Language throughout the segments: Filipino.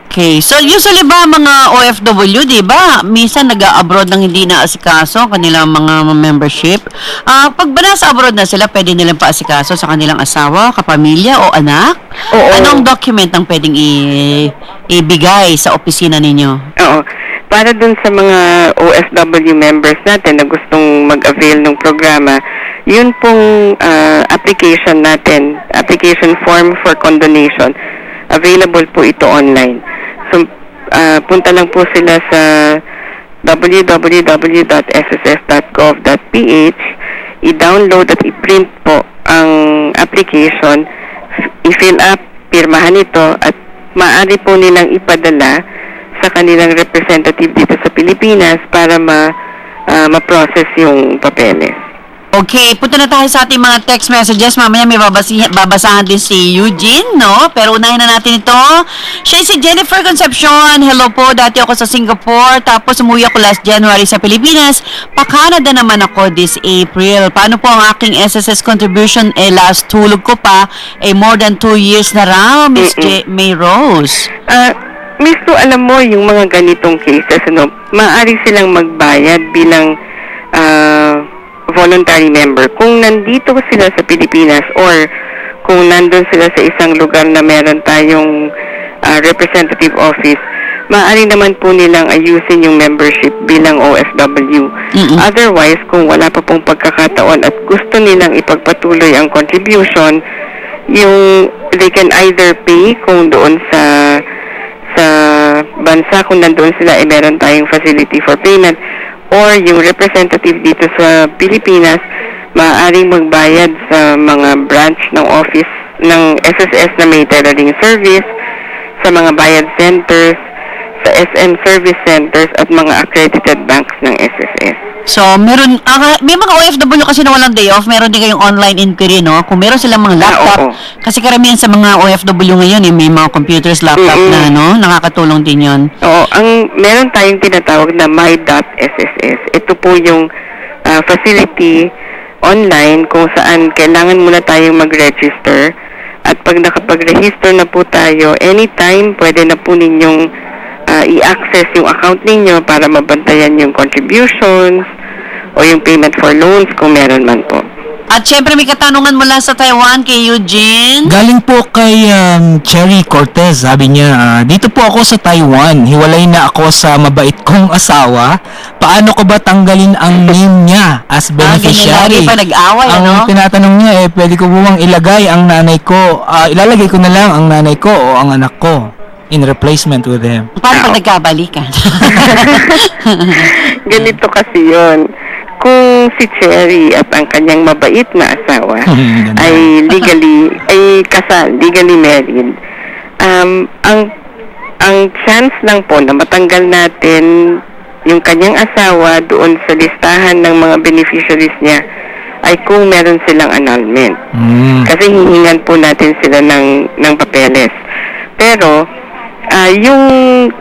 Okay. So, usually ba mga OFW, di ba? Minsan nag-abroad nang hindi naasikaso kanilang mga membership. Pag ba nasa abroad na sila, pwede nilang paasikaso sa kanilang asawa, kapamilya o anak? Oo. Anong document ang pwedeng ibigay sa opisina ninyo? Oo. Para dun sa mga OFW members natin na gustong mag-avail ng programa, yun pong application natin, application form for condonation, available po ito online. So, punta lang po sila sa www.sss.gov.ph, i-download at i-print po ang application, i-fill up, pirmahan ito, at maaari po nilang ipadala sa kanilang representative dito sa Pilipinas para ma-process yung papeles. Okay, punta na tayo sa ating mga text messages. Mamaya may babasahan din si Eugene, no? Pero unahin na natin ito. Siya si Jennifer Concepcion. Hello po, dati ako sa Singapore. Tapos umuwi ako last January sa Pilipinas. Pa-Canada naman ako this April. Paano po ang aking SSS contribution? Last tulog ko pa. More than 2 years na raw, Miss May Rose. Miss Lou, alam mo, yung mga ganitong cases, maaari silang magbayad bilang voluntary member. Kung nandito sila sa Pilipinas or kung nandun sila sa isang lugar na meron tayong representative office, maaari naman po nilang ayusin yung membership bilang OFW. Otherwise, kung wala pa pong pagkakataon at gusto nilang ipagpatuloy ang contribution, they can either pay kung doon sa bansa, kung nandoon sila, meron tayong facility for payment, or yung representative dito sa Pilipinas, maaaring magbayad sa mga branch ng office ng SSS na may tailoring service, sa mga bayad centers, sa SM service centers, at mga accredited banks ng SSS. So, may mga OFW kasi na walang day off, meron din kayong online inquiry, no? Kung meron silang mga laptop, kasi karamihan sa mga OFW ngayon, may mga computers, laptop na, no? Nakakatulong din yun. Oo, meron tayong tinatawag na my.sss. Ito po yung facility online kung saan kailangan muna tayong mag-register, at pag nakapag-register na po tayo, anytime pwede na po ninyong i-access yung account ninyo para mabantayan yung contributions o yung payment for loans kung meron man po. At syempre may katanungan mula sa Taiwan kay Eugene. Galing po kay Cherry Cortez. Sabi niya, dito po ako sa Taiwan. Hiwalay na ako sa mabait kong asawa. Paano ko ba tanggalin ang name niya as beneficiary? Lagi pa nag-away, ang tinatanong niya, pwede ko bang ilagay ang nanay ko? Ilalagay ko na lang ang nanay ko o ang anak ko in replacement with him. Paano pag nagkabalikan? Ganito kasi yun. Kung si Cherry at ang kanyang mabait na asawa ay legally married, ang chance lang po na matanggal natin yung kanyang asawa doon sa listahan ng mga beneficiaries niya ay kung meron silang annulment. Kasi hihingan po natin sila ng papeles. Pero yung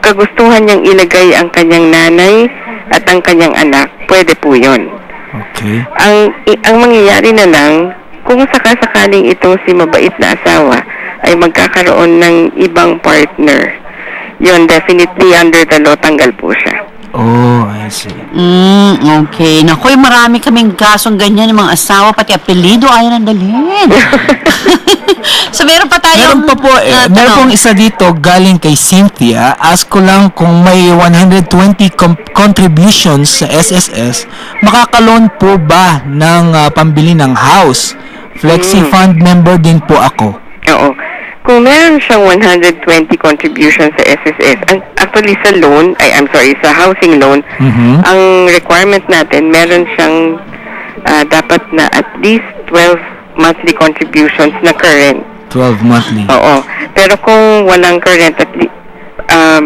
kagustuhan niyang ilagay ang kanyang nanay at ang kanyang anak, pwede po yun. Okay. Ang mangyayari na lang, kung sakasakaling itong si mabait na asawa ay magkakaroon ng ibang partner, yun, definitely under the law, tanggal po siya. Oh, I see. Okay. Naku, marami kaming kasong ganyan, yung mga asawa, pati apelido, ayaw nang dalhin. So, meron pa tayong... Meron pa po, meron pong isa dito galing kay Cynthia. Ask ko lang kung may 120 contributions sa SSS, makakaloan po ba ng pambili ng house? Flexi Fund member din po ako. Oo. Kung meron siyang 120 contributions sa SSS, actually sa loan, sa housing loan, ang requirement natin, meron siyang dapat na at least 12 monthly contributions na current. 12 monthly. Oo. Pero kung walang current,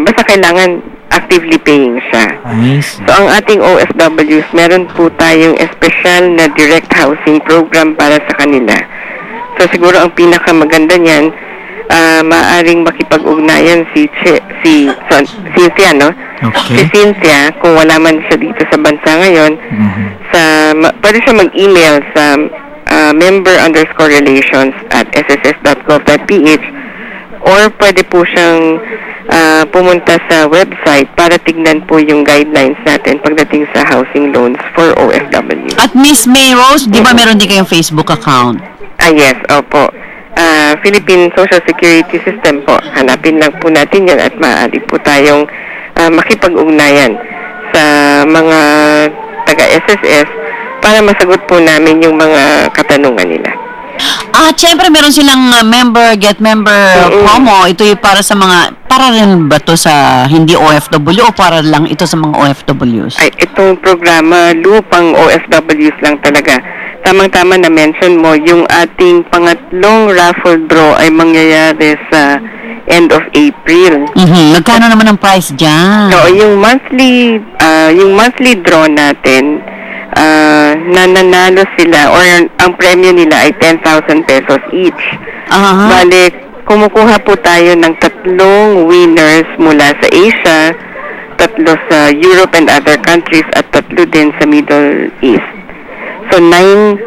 basta kailangan actively paying siya. Amazing. So, ang ating OFWs, meron po tayong espesyal na direct housing program para sa kanila. So, siguro ang pinakamaganda niyan, maaaring makipag-ugnayan si Cynthia, no? Okay. Si Cynthia, kung wala man siya dito sa bansa ngayon, pwede siya mag-email sa member_relations@sss.gov.ph or pwede po siyang pumunta sa website para tignan po yung guidelines natin pagdating sa housing loans for OFW. At Miss May Rose, di ba meron din kayong Facebook account? Yes, opo. Philippine Social Security System po. Hanapin lang po natin yan at maaari po tayong makipag-ugnayan sa mga taga-SSS para masagot po namin yung mga katanungan nila. At syempre meron silang get member promo. Ito yung para sa para rin ba to sa hindi OFW o para lang ito sa mga OFWs? Ay, itong programa, lupang OFWs lang talaga. Tamang-tama na mention mo, yung ating pangatlong raffle draw ay mangyayari sa end of April. Nagkano naman ang price dyan? So, yung monthly draw natin, nananalo sila or ang premyo nila ay 10,000 pesos each. Bale, kumukuha po tayo ng 3 winners mula sa Asia, 3 sa Europe and other countries at 3 din sa Middle East. So 9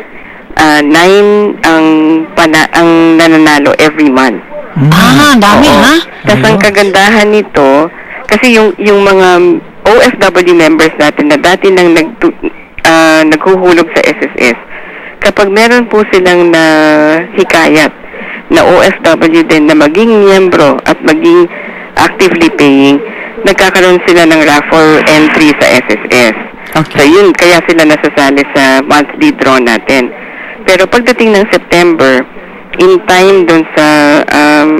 ang nananalo every month. Ang dami ha? Tapos ang kagandahan nito, kasi yung mga OFW members natin na dati nang naghuhulog sa SSS, kapag meron po silang hikayat na OFW din na maging miyembro at maging actively paying, nagkakaroon sila ng raffle entry sa SSS. Okay. So yun, kaya sila nasasali sa monthly draw natin. Pero pagdating ng September, in time dun sa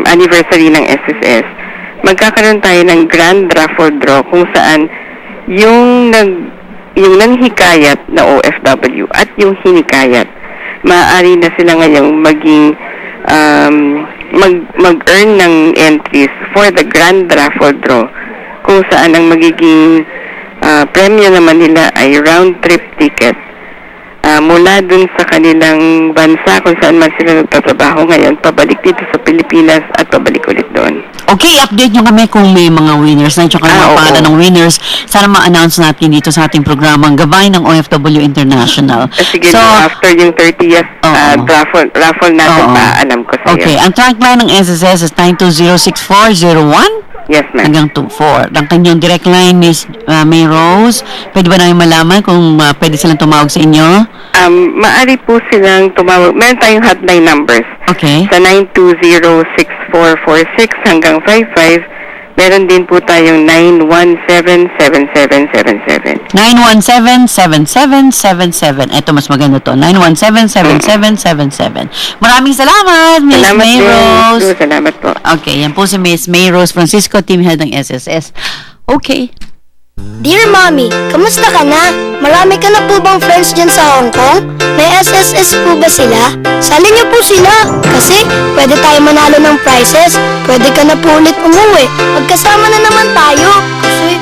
anniversary ng SSS, magkakaroon tayo ng grand raffle draw kung saan yung nanghikayat na OFW at yung hinikayat, maaari na sila ngayong maging mag-earn ng entries for the grand raffle draw kung saan ang magiging premyo naman nila ay round trip ticket mula dun sa kanilang bansa kung saan man sila nagtatrabaho ngayon, pabalik dito sa Pilipinas at pabalik ulit doon. Okay, update nyo kami kung may mga winners na tsaka mga pangalan ng winners. Sana ma-announce natin dito sa ating programang Gabay ng OFW International. Sige, after yung 30th raffle natin, paalam ko sa iyo. Okay, ang track line ng SSS is 9206401. Yes, ma'am. Hanggang 24. Ang kanyang direct line is May Rose. Pwede ba namin malaman kung pwede silang tumawag sa inyo? Maaari po silang tumawag. Meron tayong hotline numbers. Okay. Sa 920-6446 hanggang 55. Meron din po tayong 917-7777. 917-7777. Ito, mas maganda to. 917-7777. Maraming salamat, Miss May Rose. Salamat po. Okay, yan po si Miss May Rose Francisco, team head ng SSS. Okay. Dear Mommy, kamusta ka na? Marami ka na po bang friends dyan sa Hong Kong? May SSS po ba sila? Sali niyo po sila. Kasi pwede tayo manalo ng prizes. Pwede ka na po ulit umuwi. Magkasama na naman tayo. Kasi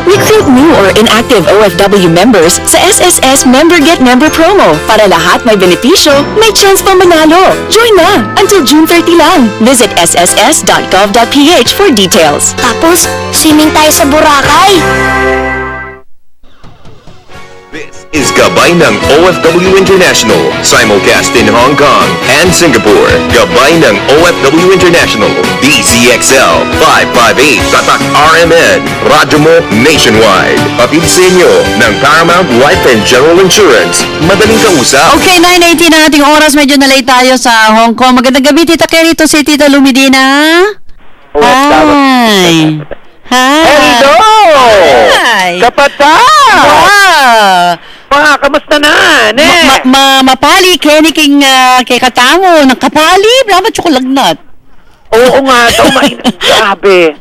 Recruit new or inactive OFW members sa SSS Member Get Member promo para lahat may benepisyo, may chance pa manalo. Join na! Until June 30 lang. Visit sss.gov.ph for details. tapos, swimming tayo sa Boracay. This is Gabay ng OFW International, simulcast in Hong Kong and Singapore. Gabay ng OFW International, DZXL 558 Tatak RMN, radyo mo nationwide. Patid sa inyo ng Paramount Life and General Insurance. Madaling kausap. Okay, 9:18 na ating oras. Medyo na-late tayo sa Hong Kong. Magandang gabi, Tita Kerry. Ito si Tita Lumidina. Hi. Hi. Hello! Hi. Kapatid! Wow. Kamusta na? Mapali, Kenny King kay Katamo. Ng kapali, blabat tsukulagnat. Oo nga daw, grabe.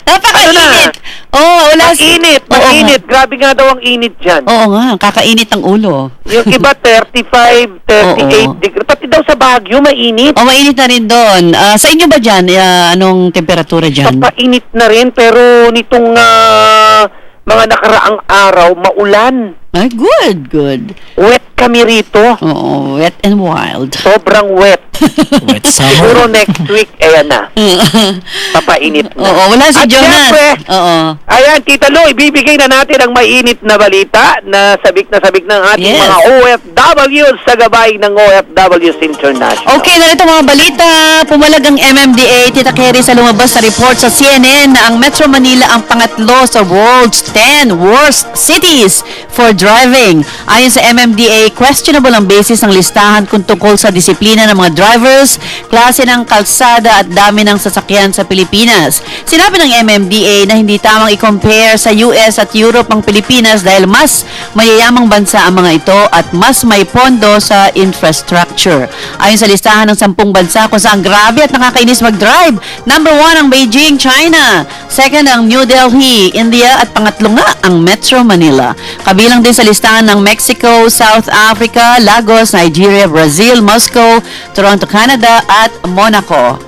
Napakainit. Wala Mag-init. Grabe nga daw ang init dyan. Oo nga, kakainit ang ulo. Yung iba 35, 38 degrees. Pati daw sa Baguio, mainit. Mainit na rin doon. Sa inyo ba dyan? Anong temperatura dyan? Painit na rin, pero nitong mga nakaraang araw, maulan. Ay, good. Wet kami rito. Oo, wet and wild. Sobrang wet. Wet Siguro summer. next week, ayan na. Papainit na. Oo, wala si At Jonas. syempre, Oo. ayan, Tita Lo, ibibigay na natin ang mainit na balita na sabik ng ating Yes. mga OFWs sa gabay ng OFWs International. Okay, narito mga balita. Pumalag ang MMDA, Tita Kerry, sa lumabas na report sa CNN na ang Metro Manila ang pangatlo sa world's 10 worst cities for driving. Ayon sa MMDA, questionable ang basis ng listahan kung tungkol sa disiplina ng mga drivers, klase ng kalsada at dami ng sasakyan sa Pilipinas. Sinabi ng MMDA na hindi tamang i-compare sa US at Europe ang Pilipinas dahil mas mayayamang bansa ang mga ito at mas may pondo sa infrastructure. Ayon sa listahan ng 10 bansa kung saan grabe at nakakainis mag-drive, number 1 ang Beijing, China. Second ang New Delhi, India. At pangatlo nga ang Metro Manila. Kabilang din sa listahan ng Mexico, South Africa, Lagos, Nigeria, Brazil, Moscow, Toronto, Canada at Monaco.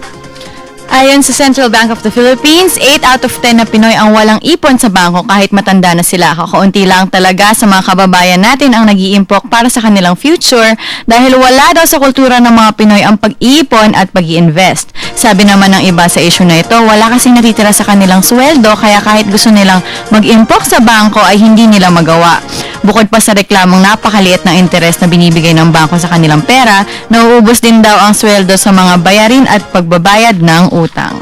Ayon sa Central Bank of the Philippines, 8 out of 10 na Pinoy ang walang ipon sa bangko kahit matanda na sila. Kakaunti lang talaga sa mga kababayan natin ang nag-iimpok para sa kanilang future dahil wala daw sa kultura ng mga Pinoy ang pag-iipon at pag-i-invest. Sabi naman ng iba sa issue na ito, wala kasing natitira sa kanilang sweldo kaya kahit gusto nilang mag-impok sa bangko ay hindi nila magawa. Bukod pa sa reklamong napakaliit ng interes na binibigay ng bangko sa kanilang pera, nauubos din daw ang sweldo sa mga bayarin at pagbabayad ng utang.